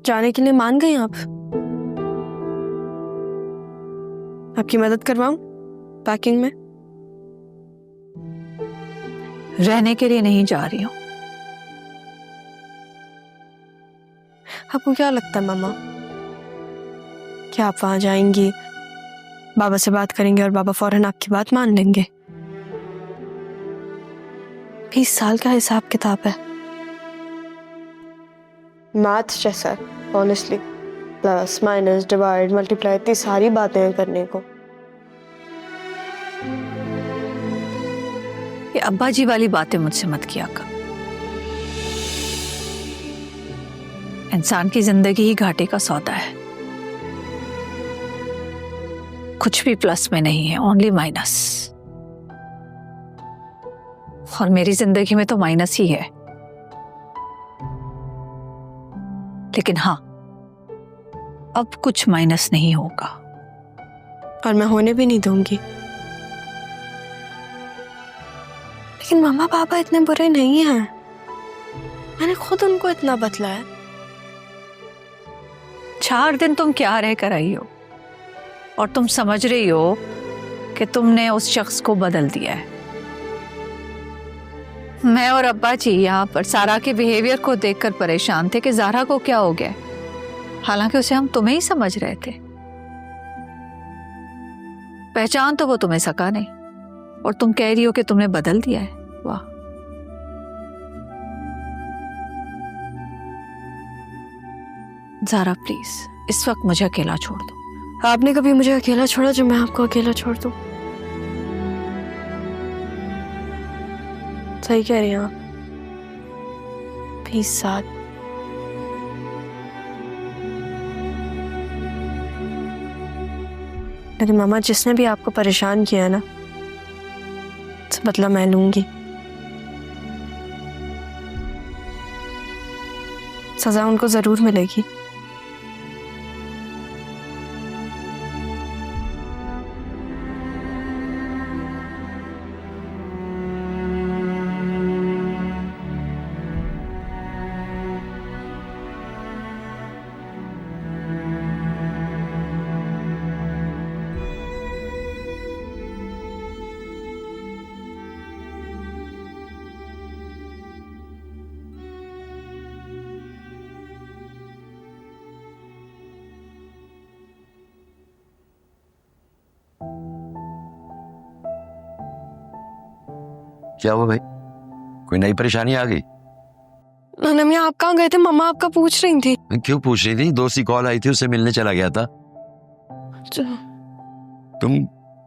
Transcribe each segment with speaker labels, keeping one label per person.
Speaker 1: जाने के लिए मान गई आप? आपकी मदद करवाऊं पैकिंग में?
Speaker 2: रहने के लिए नहीं जा रही हूँ।
Speaker 1: आपको क्या लगता है मामा, क्या आप वहां जाएंगी, बाबा से बात करेंगे और बाबा फौरन आपकी बात मान लेंगे? 20 साल का हिसाब किताब है, मैथ जैसा honestly. Plus minus divide multiply, इतनी सारी बातें हैं करने को।
Speaker 2: ये अब्बा जी वाली बातें मुझसे मत किया कर। इंसान की जिंदगी ही घाटे का सौदा है, कुछ भी प्लस में नहीं है, ओनली माइनस। और मेरी जिंदगी में तो माइनस ही है। लेकिन हाँ, अब कुछ माइनस नहीं होगा।
Speaker 1: और मैं होने भी नहीं दूंगी। लेकिन मामा पापा इतने बुरे नहीं हैं, मैंने खुद उनको इतना बतलाया।
Speaker 2: 4 दिन तुम क्या रह कर आई हो और तुम समझ रही हो कि तुमने उस शख्स को बदल दिया है। मैं और अब्बा जी यहाँ पर सारा के बिहेवियर को देखकर परेशान थे कि ज़ारा को क्या हो गया, हालांकि उसे हम तुम्हें ही समझ रहे थे। पहचान तो वो तुम्हें सका नहीं, और तुम कह रही हो कि तुमने बदल दिया है। वाह। ज़ारा प्लीज इस वक्त मुझे अकेला छोड़ दो।
Speaker 1: आपने कभी मुझे अकेला छोड़ा जो मैं आपको अकेला छोड़ दूं? सही कह रही हैं आप। 20 साल। लेकिन मामा, जिसने भी आपको परेशान किया है ना, उससे बदला मैं लूंगी। सजा उनको जरूर मिलेगी।
Speaker 3: क्या हुआ भाई, कोई नई परेशानी आ गई?
Speaker 1: नमिया, आप कहाँ गए थे? मम्मा आपका पूछ रही थी।
Speaker 3: क्यों पूछ रही थी? दोस्त की कॉल आई थी, उससे मिलने चला गया था। तुम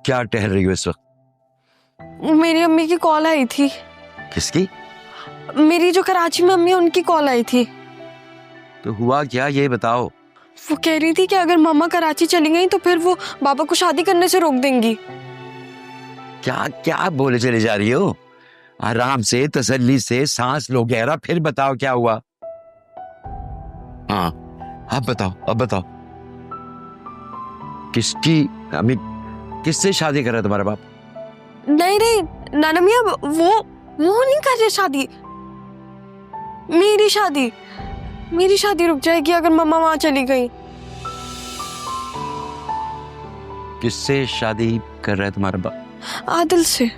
Speaker 3: क्या टहल रही हो इस वक्त?
Speaker 1: मेरी अम्मी की कॉल आई थी।
Speaker 3: किसकी?
Speaker 1: मेरी जो कराची में अम्मी, उनकी कॉल आई थी।
Speaker 3: तो हुआ क्या, ये बताओ।
Speaker 1: वो कह रही थी कि अगर मम्मा कराची चली गई तो फिर वो बाबा को शादी करने से रोक देंगी।
Speaker 3: क्या क्या बोले चले जा रही हो? आराम से, तसल्ली से सांस लो गहरा, फिर बताओ क्या हुआ। हाँ, अब बताओ। किसकी अम्मी, किससे शादी कर रहा है तुम्हारा बाप?
Speaker 1: नहीं नाना मियाँ, वो नहीं कर रहे शादी। मेरी शादी रुक जाएगी अगर मम्मा वहां चली गई।
Speaker 3: किससे शादी कर रहा है तुम्हारा बाप?
Speaker 1: आदिल से।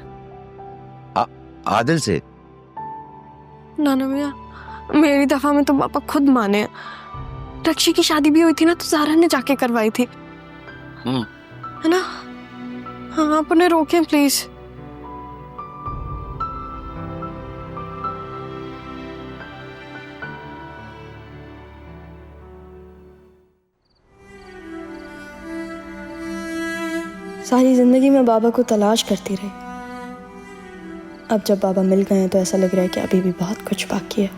Speaker 3: आदिल से?
Speaker 1: नाना मियाँ, मेरी दफा में तो पापा खुद माने। रक्षी की शादी भी हुई थी ना, तो ज़ारा ने जाके करवाई थी, है ना? हाँ, आप उन्हें रोकें प्लीज। सारी जिंदगी मैं बाबा को तलाश करती रही। अब जब बाबा मिल गए हैं तो ऐसा लग रहा है कि अभी भी बहुत कुछ बाकी है।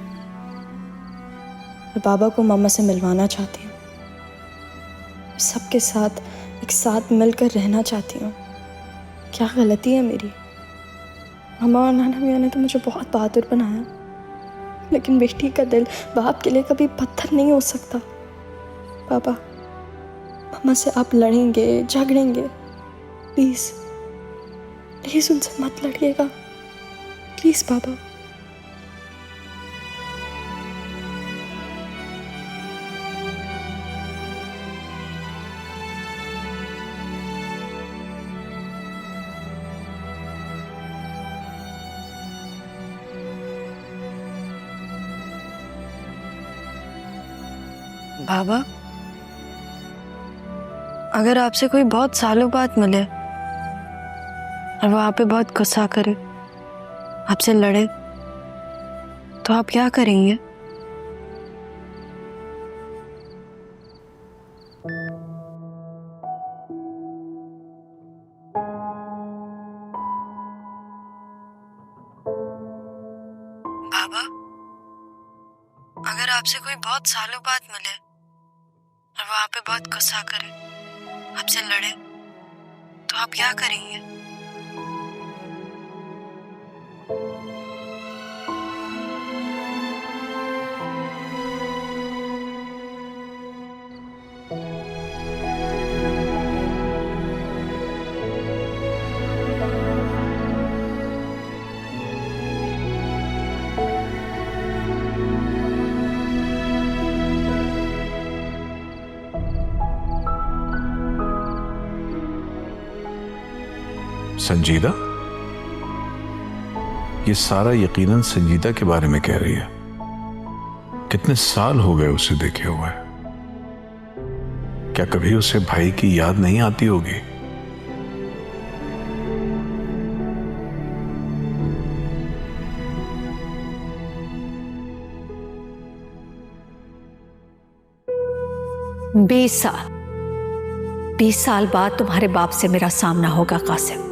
Speaker 1: मैं बाबा को मामा से मिलवाना चाहती हूँ, सबके साथ एक साथ मिलकर रहना चाहती हूँ। क्या गलती है मेरी? मामा और नाना मियाँ ने तो मुझे बहुत बहादुर बनाया, लेकिन बेटी का दिल बाप के लिए कभी पत्थर नहीं हो सकता। पापा, मामा से आप लड़ेंगे, झगड़ेंगे, प्लीज प्लीज उनसे मत लड़िएगा, प्लीज पापा। बाबा, अगर आपसे कोई बहुत सालों बाद मिले और वो आप पे बहुत गुस्सा करे, आपसे लड़े, तो आप क्या करेंगे? बाबा, अगर आपसे कोई बहुत सालों बाद मिले और वो आप पे बहुत गुस्सा करे, आपसे लड़े, तो आप क्या करेंगे?
Speaker 4: संजीदा? ये सारा यकीनन संजीदा के बारे में कह रही है। कितने साल हो गए उसे देखे हुए। क्या कभी उसे भाई की याद नहीं आती होगी?
Speaker 2: बीस साल बाद तुम्हारे बाप से मेरा सामना होगा कासिम।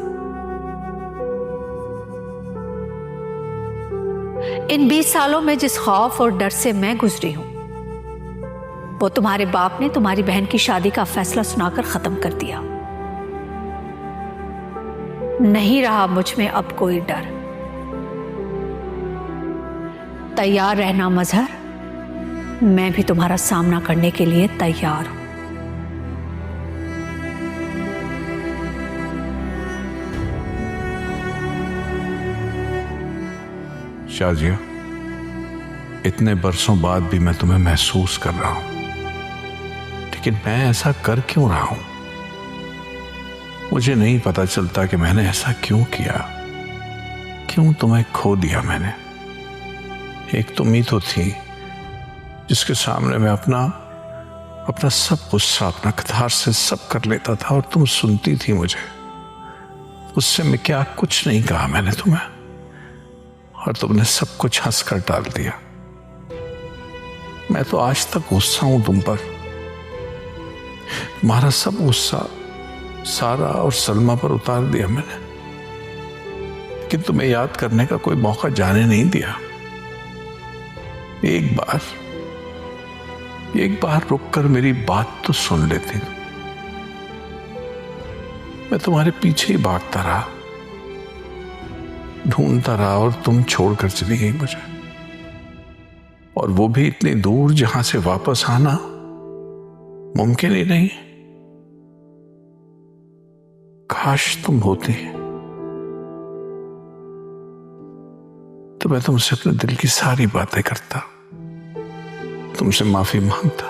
Speaker 2: इन 20 सालों में जिस खौफ और डर से मैं गुजरी हूं, वो तुम्हारे बाप ने तुम्हारी बहन की शादी का फैसला सुनाकर खत्म कर दिया। नहीं रहा मुझ में अब कोई डर। तैयार रहना मजहर, मैं भी तुम्हारा सामना करने के लिए तैयार हूं।
Speaker 4: शाजिया, इतने बरसों बाद भी मैं तुम्हें महसूस कर रहा हूं, लेकिन मैं ऐसा कर क्यों रहा हूं? मुझे नहीं पता चलता कि मैंने ऐसा क्यों किया, क्यों तुम्हें खो दिया मैंने। एक तुम ही तो थी जिसके सामने मैं अपना सब गुस्सा, अपना कतार से सब कर लेता था और तुम सुनती थी मुझे। उससे मैं क्या कुछ नहीं कहा मैंने तुम्हें, और तुमने सब कुछ हंसकर टाल दिया। मैं तो आज तक गुस्सा हूं तुम पर। तुम्हारा सब गुस्सा सारा और सलमा पर उतार दिया मैंने, लेकिन तुम्हें याद करने का कोई मौका जाने नहीं दिया। एक बार रुककर मेरी बात तो सुन लेती। मैं तुम्हारे पीछे ही भागता रहा, ढूंढता रहा, और तुम छोड़कर चली गई मुझे, और वो भी इतनी दूर जहां से वापस आना मुमकिन ही नहीं। काश तुम होती तो मैं तुमसे अपने दिल की सारी बातें करता, तुमसे माफी मांगता,